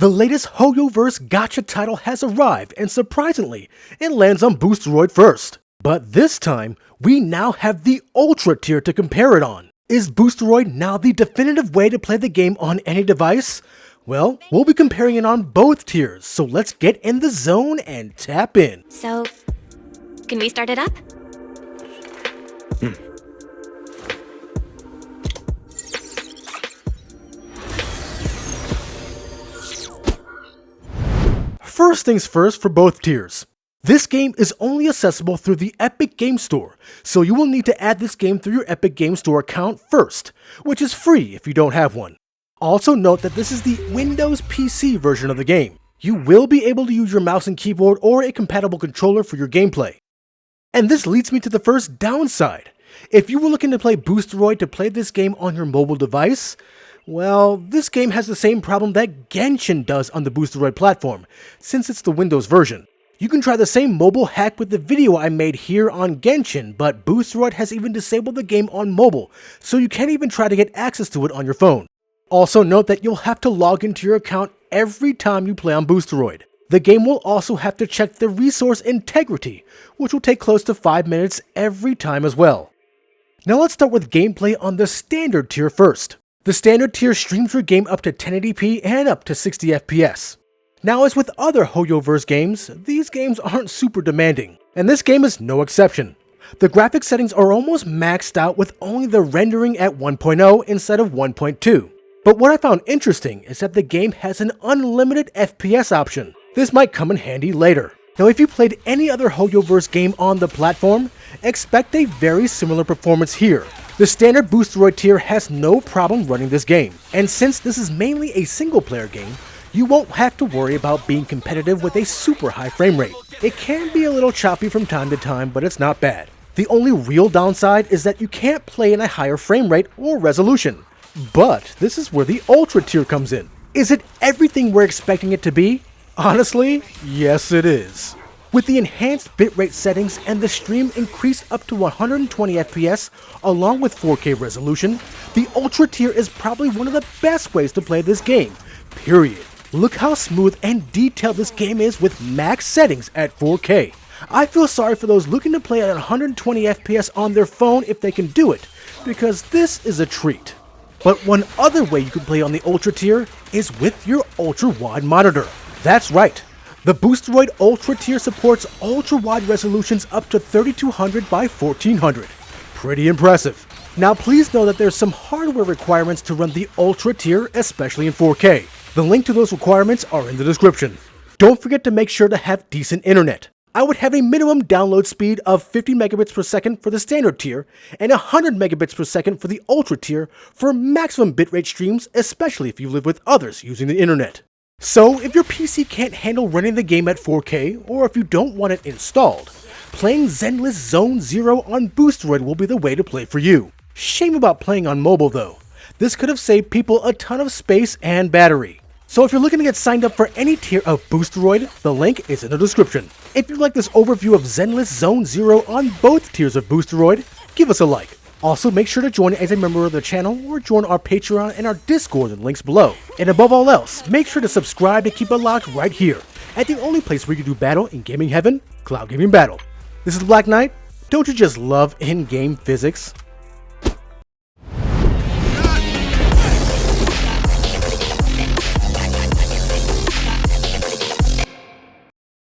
The latest Hoyoverse gacha title has arrived, and surprisingly, it lands on Boosteroid first. But this time, we now have the Ultra tier to compare it on. Is Boosteroid now the definitive way to play the game on any device? Well, we'll be comparing it on both tiers, so let's get in the zone and tap in. So, can we start it up? First things first for both tiers. This game is only accessible through the Epic Game Store, so you will need to add this game through your Epic Game Store account first, which is free if you don't have one. Also note that this is the Windows PC version of the game. You will be able to use your mouse and keyboard or a compatible controller for your gameplay. And this leads me to the first downside. If you were looking to play Boosteroid to play this game on your mobile device, well, this game has the same problem that Genshin does on the Boosteroid platform, since it's the Windows version. You can try the same mobile hack with the video I made here on Genshin, but Boosteroid has even disabled the game on mobile, so you can't even try to get access to it on your phone. Also note that you'll have to log into your account every time you play on Boosteroid. The game will also have to check the resource integrity, which will take close to 5 minutes every time as well. Now let's start with gameplay on the standard tier first. The standard tier streams your game up to 1080p and up to 60 FPS. Now, as with other Hoyoverse games, these games aren't super demanding, and this game is no exception. The graphic settings are almost maxed out with only the rendering at 1.0 instead of 1.2. But what I found interesting is that the game has an unlimited FPS option. This might come in handy later. Now, if you played any other Hoyoverse game on the platform, expect a very similar performance here. The standard Boosteroid tier has no problem running this game, and since this is mainly a single player game, you won't have to worry about being competitive with a super high frame rate. It can be a little choppy from time to time, but it's not bad. The only real downside is that you can't play in a higher frame rate or resolution. But this is where the Ultra tier comes in. Is it everything we're expecting it to be? Honestly, yes it is. With the enhanced bitrate settings and the stream increased up to 120 FPS along with 4K resolution, the Ultra tier is probably one of the best ways to play this game, period. Look how smooth and detailed this game is with max settings at 4K. I feel sorry for those looking to play at 120 FPS on their phone if they can do it, because this is a treat. But one other way you can play on the Ultra tier is with your ultra-wide monitor. That's right. The Boosteroid Ultra tier supports ultra-wide resolutions up to 3200 by 1400. Pretty impressive. Now please know that there's some hardware requirements to run the Ultra tier, especially in 4K. The link to those requirements are in the description. Don't forget to make sure to have decent internet. I would have a minimum download speed of 50 megabits per second for the standard tier and 100 megabits per second for the Ultra tier for maximum bitrate streams, especially if you live with others using the internet. So if your PC can't handle running the game at 4K, or if you don't want it installed, playing Zenless Zone Zero on Boosteroid will be the way to play for you. Shame about playing on mobile though. This could have saved people a ton of space and battery. So if you're looking to get signed up for any tier of Boosteroid, the link is in the description. If you like this overview of Zenless Zone Zero on both tiers of Boosteroid, give us a like. Also, make sure to join as a member of the channel or join our Patreon and our Discord in the links below. And above all else, make sure to subscribe to keep it locked right here at the only place where you can do battle in gaming heaven, Cloud Gaming Battle. This is Black Knight. Don't you just love in-game physics?